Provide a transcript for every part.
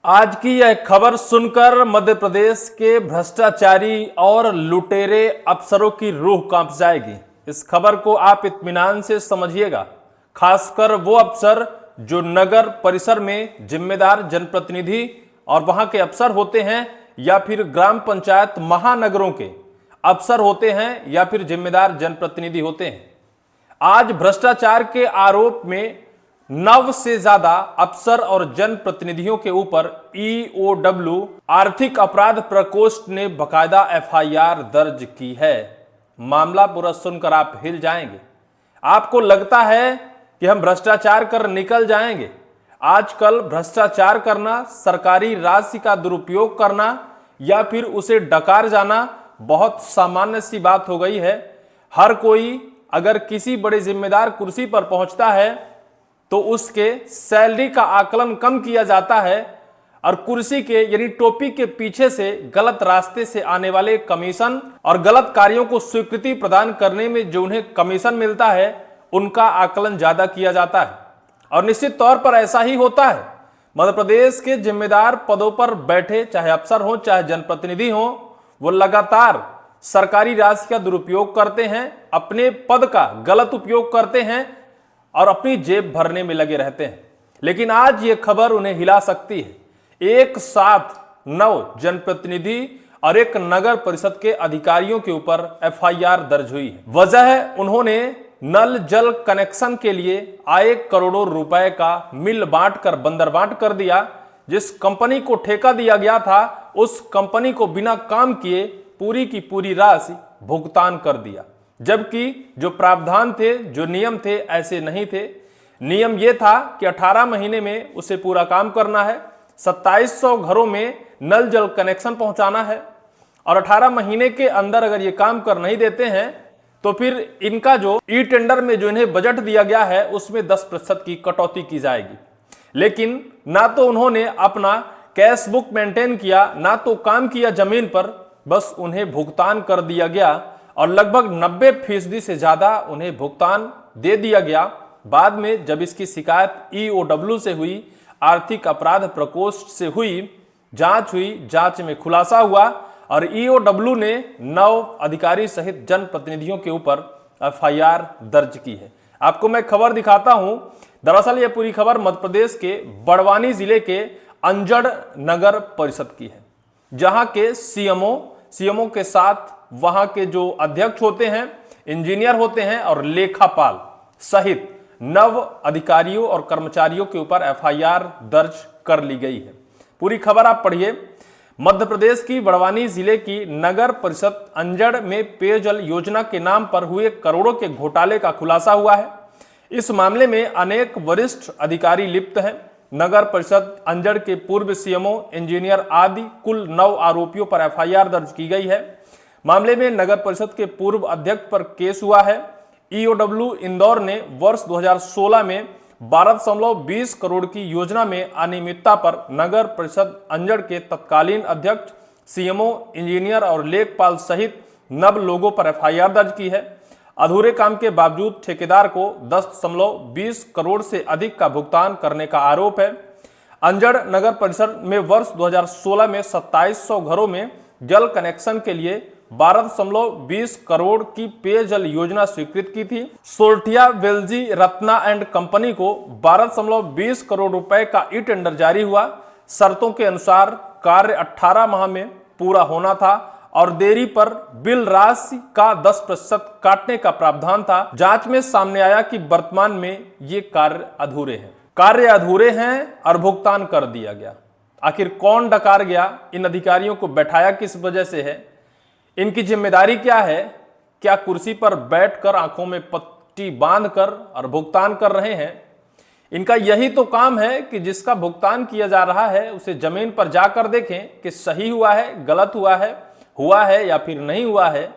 आज की यह खबर सुनकर मध्य प्रदेश के भ्रष्टाचारी और लुटेरे अफसरों की रूह कांप जाएगी। इस खबर को आप इत्मीनान से समझिएगा, खासकर वो अफसर जो नगर परिसर में जिम्मेदार जनप्रतिनिधि और वहां के अफसर होते हैं, या फिर ग्राम पंचायत महानगरों के अफसर होते हैं, या फिर जिम्मेदार जनप्रतिनिधि होते हैं। आज भ्रष्टाचार के आरोप में 9 से ज्यादा अफसर और जनप्रतिनिधियों के ऊपर ईओडब्ल्यू आर्थिक अपराध प्रकोष्ठ ने बकायदा एफआईआर दर्ज की है। मामला पूरा सुनकर आप हिल जाएंगे। आपको लगता है कि हम भ्रष्टाचार कर निकल जाएंगे। आजकल भ्रष्टाचार करना, सरकारी राशि का दुरुपयोग करना या फिर उसे डकार जाना बहुत सामान्य सी बात हो गई है। हर कोई अगर किसी बड़े जिम्मेदार कुर्सी पर पहुंचता है तो उसके सैलरी का आकलन कम किया जाता है और कुर्सी के यानी टोपी के पीछे से गलत रास्ते से आने वाले कमीशन और गलत कार्यों को स्वीकृति प्रदान करने में जो उन्हें कमीशन मिलता है उनका आकलन ज्यादा किया जाता है। और निश्चित तौर पर ऐसा ही होता है। मध्य प्रदेश के जिम्मेदार पदों पर बैठे चाहे अफसर हो चाहे जनप्रतिनिधि हो, वो लगातार सरकारी राशि का दुरुपयोग करते हैं, अपने पद का गलत उपयोग करते हैं और अपनी जेब भरने में लगे रहते हैं। लेकिन आज ये खबर उन्हें हिला सकती है। एक साथ 9 जनप्रतिनिधि और एक नगर परिषद के अधिकारियों के ऊपर एफआईआर दर्ज हुई है। वजह है उन्होंने नल जल कनेक्शन के लिए आए करोड़ों रुपए का मिल बांट कर बंदरबांट कर दिया। जिस कंपनी को ठेका दिया गया था उस कंपनी को बिना काम किए पूरी की पूरी राशि भुगतान कर दिया, जबकि जो प्रावधान थे, जो नियम थे, ऐसे नहीं थे। नियम यह था कि 18 महीने में उसे पूरा काम करना है, 2700 घरों में नल जल कनेक्शन पहुंचाना है और 18 महीने के अंदर अगर ये काम कर नहीं देते हैं तो फिर इनका जो ई टेंडर में जो इन्हें बजट दिया गया है उसमें 10% की कटौती की जाएगी। लेकिन ना तो उन्होंने अपना कैश बुक मेंटेन किया, ना तो काम किया जमीन पर, बस उन्हें भुगतान कर दिया गया और लगभग 90% से ज्यादा उन्हें भुगतान दे दिया गया। बाद में जब इसकी शिकायत ईओडब्ल्यू से हुई, आर्थिक अपराध प्रकोष्ठ से हुई, जांच में खुलासा हुआ और ईओडब्ल्यू ने 9 अधिकारी सहित जनप्रतिनिधियों के ऊपर एफआईआर दर्ज की है। आपको मैं खबर दिखाता हूं। दरअसल यह पूरी खबर मध्य प्रदेश के बड़वानी जिले के अंजड़ नगर परिषद की है, जहां के सीएमओ के साथ वहां के जो अध्यक्ष होते हैं, इंजीनियर होते हैं और लेखापाल सहित 9 अधिकारियों और कर्मचारियों के ऊपर एफआईआर दर्ज कर ली गई है। पूरी खबर आप पढ़िए। मध्य प्रदेश की बड़वानी जिले की नगर परिषद अंजड़ में पेयजल योजना के नाम पर हुए करोड़ों के घोटाले का खुलासा हुआ है। इस मामले में अनेक वरिष्ठ अधिकारी लिप्त हैं। नगर परिषद अंजड़ के पूर्व सीएमओ, इंजीनियर आदि कुल 9 आरोपियों पर एफआईआर दर्ज की गई है। मामले में नगर परिषद के पूर्व अध्यक्ष पर केस हुआ है। ईओडब्ल्यू इंदौर ने वर्ष 2016 में 12.20 करोड़ की योजना में अनियमितता पर नगर परिषद अंजड़ के तत्कालीन अध्यक्ष, सीएमओ, इंजीनियर और लेखपाल सहित 9 लोगों पर एफआईआर दर्ज की है। अधूरे काम के बावजूद ठेकेदार को 10.20 करोड़ से अधिक का भुगतान करने का आरोप है। अंजड़ नगर परिषद में वर्ष 2016 में 2700 घरों में जल कनेक्शन के लिए 12.20 करोड़ की पेयजल योजना स्वीकृत की थी। सोरठिया वेल्जी रत्ना एंड कंपनी को 12.20 करोड़ रुपए का ई टेंडर जारी हुआ। शर्तों के अनुसार कार्य 18 माह में पूरा होना था और देरी पर बिल राशि का 10% काटने का प्रावधान था। जांच में सामने आया कि वर्तमान में ये कार्य अधूरे हैं और भुगतान कर दिया गया। आखिर कौन डकार गया? इन अधिकारियों को बैठाया किस वजह से है? इनकी जिम्मेदारी क्या है? क्या कुर्सी पर बैठकर आंखों में पट्टी बांधकर और भुगतान कर रहे हैं? इनका यही तो काम है कि जिसका भुगतान किया जा रहा है उसे जमीन पर जाकर देखें कि सही हुआ है, गलत हुआ है या फिर नहीं हुआ है।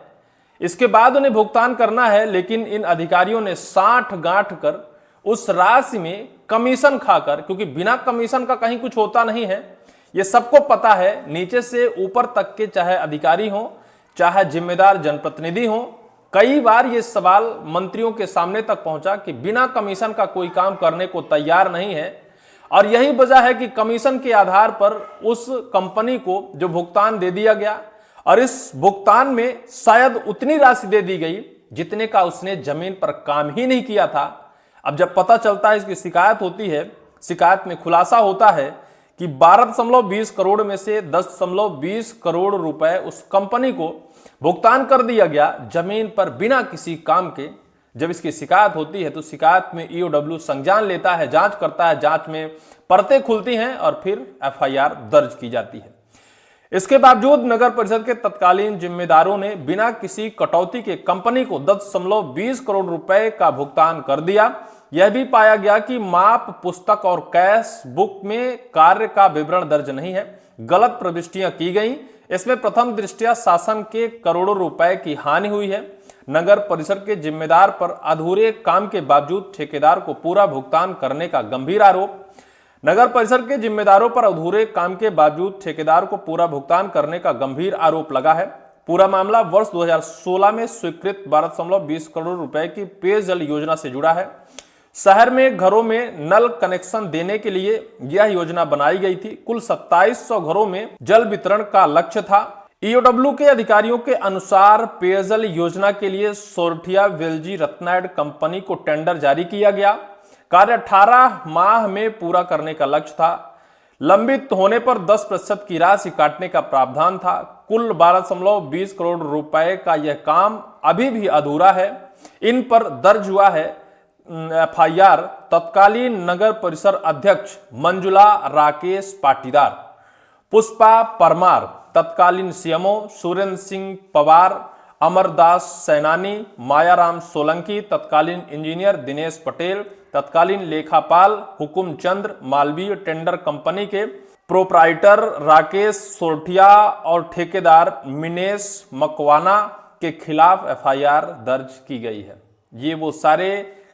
इसके बाद उन्हें भुगतान करना है। लेकिन इन अधिकारियों ने साठ गांठ कर उस राशि में कमीशन खाकर, क्योंकि बिना कमीशन का कहीं कुछ होता नहीं है, ये सबको पता है, नीचे से ऊपर तक के चाहे अधिकारी हो चाहे जिम्मेदार जनप्रतिनिधि हो, कई बार ये सवाल मंत्रियों के सामने तक पहुंचा कि बिना कमीशन का कोई काम करने को तैयार नहीं है और यही वजह है कि कमीशन के आधार पर उस कंपनी को जो भुगतान दे दिया गया और इस भुगतान में शायद उतनी राशि दे दी गई जितने का उसने जमीन पर काम ही नहीं किया था। अब जब पता चलता है, इसकी शिकायत होती है, शिकायत में खुलासा होता है कि 12.20 करोड़ में से 10.20 करोड़ रुपए उस कंपनी को भुगतान कर दिया गया जमीन पर बिना किसी काम के। जब इसकी शिकायत होती है तो शिकायत में ईओडब्ल्यू संज्ञान लेता है, जांच करता है, जांच में परतें खुलती हैं और फिर एफआईआर दर्ज की जाती है। इसके बावजूद नगर परिषद के तत्कालीन जिम्मेदारों ने बिना किसी कटौती के कंपनी को 10.20 करोड़ रुपए का भुगतान कर दिया। यह भी पाया गया कि माप पुस्तक और कैश बुक में कार्य का विवरण दर्ज नहीं है, गलत प्रविष्टियां की गई। इसमें प्रथम दृष्टया शासन के करोड़ों रुपए की हानि हुई है। नगर परिषद के जिम्मेदार पर अधूरे काम के बावजूद ठेकेदार को पूरा भुगतान करने का गंभीर आरोप। नगर परिषद के जिम्मेदारों पर अधूरे काम के बावजूद ठेकेदार को पूरा भुगतान करने का गंभीर आरोप लगा है। पूरा मामला वर्ष 2016 में स्वीकृत 12.20 करोड़ रुपए की पेयजल योजना से जुड़ा है। शहर में घरों में नल कनेक्शन देने के लिए यह योजना बनाई गई थी। कुल 2700 घरों में जल वितरण का लक्ष्य था। ईओडब्ल्यू के अधिकारियों के अनुसार पेयजल योजना के लिए सोरठिया वेल्जी रत्नायड कंपनी को टेंडर जारी किया गया। कार्य 18 माह में पूरा करने का लक्ष्य था। लंबित होने पर 10% की राशि काटने का प्रावधान था। कुल 12.20 करोड़ रुपए का यह काम अभी भी अधूरा है। इन पर दर्ज हुआ है एफआईआर तत्कालीन नगर परिषद अध्यक्ष मंजुला राकेश पाटीदार, पुष्पा परमार, तत्कालीन सीएमओ सुरेंद्र सिंह पवार, अमरदास सैनानी, मायाराम सोलंकी, तत्कालीन इंजीनियर दिनेश पटेल, तत्कालीन लेखापाल हुकुम चंद्र, मालवीय टेंडर कंपनी के प्रोप्राइटर राकेश सोरठिया और ठेकेदार मिनेश मकवाना के खिलाफ एफआईआर दर्ज की गई है। ये वो सारे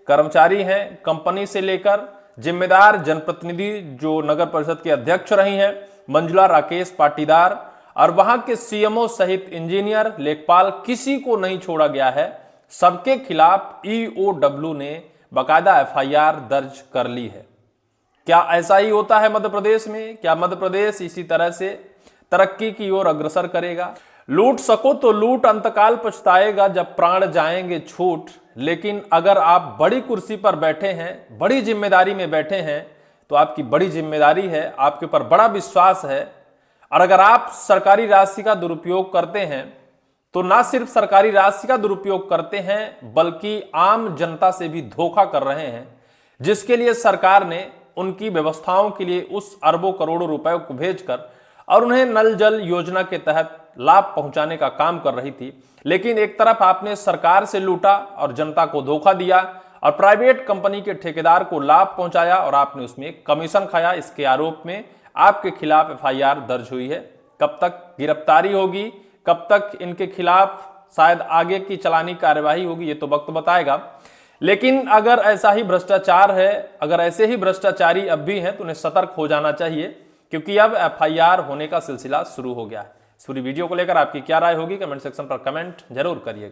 कर्मचारी हैं कंपनी से लेकर जिम्मेदार जनप्रतिनिधि जो नगर परिषद के अध्यक्ष रही हैं मंजुला राकेश पाटीदार और वहां के सीएमओ सहित इंजीनियर लेखपाल, किसी को नहीं छोड़ा गया है। सबके खिलाफ ईओडब्ल्यू ने बाकायदा एफआईआर दर्ज कर ली है। क्या ऐसा ही होता है मध्य प्रदेश में? क्या मध्य प्रदेश इसी तरह से तरक्की की ओर अग्रसर करेगा? लूट सको तो लूट, अंतकाल पछताएगा जब प्राण जाएंगे छूट। लेकिन अगर आप बड़ी कुर्सी पर बैठे हैं, बड़ी जिम्मेदारी में बैठे हैं, तो आपकी बड़ी जिम्मेदारी है, आपके ऊपर बड़ा विश्वास है। और अगर आप सरकारी राशि का दुरुपयोग करते हैं तो ना सिर्फ सरकारी राशि का दुरुपयोग करते हैं बल्कि आम जनता से भी धोखा कर रहे हैं, जिसके लिए सरकार ने उनकी व्यवस्थाओं के लिए उस अरबों करोड़ों रुपए को भेजकर और उन्हें नल जल योजना के तहत लाभ पहुंचाने का काम कर रही थी। लेकिन एक तरफ आपने सरकार से लूटा और जनता को धोखा दिया और प्राइवेट कंपनी के ठेकेदार को लाभ पहुंचाया और आपने उसमें कमीशन खाया। इसके आरोप में आपके खिलाफ एफआईआर दर्ज हुई है। कब तक गिरफ्तारी होगी, कब तक इनके खिलाफ शायद आगे की चलानी कार्यवाही होगी, ये तो वक्त बताएगा। लेकिन अगर ऐसा ही भ्रष्टाचार है, अगर ऐसे ही भ्रष्टाचारी अब भी हैं तो उन्हें सतर्क हो जाना चाहिए, क्योंकि अब एफआईआर होने का सिलसिला शुरू हो गया है। इस पूरी वीडियो को लेकर आपकी क्या राय होगी, कमेंट सेक्शन पर कमेंट जरूर करिएगा।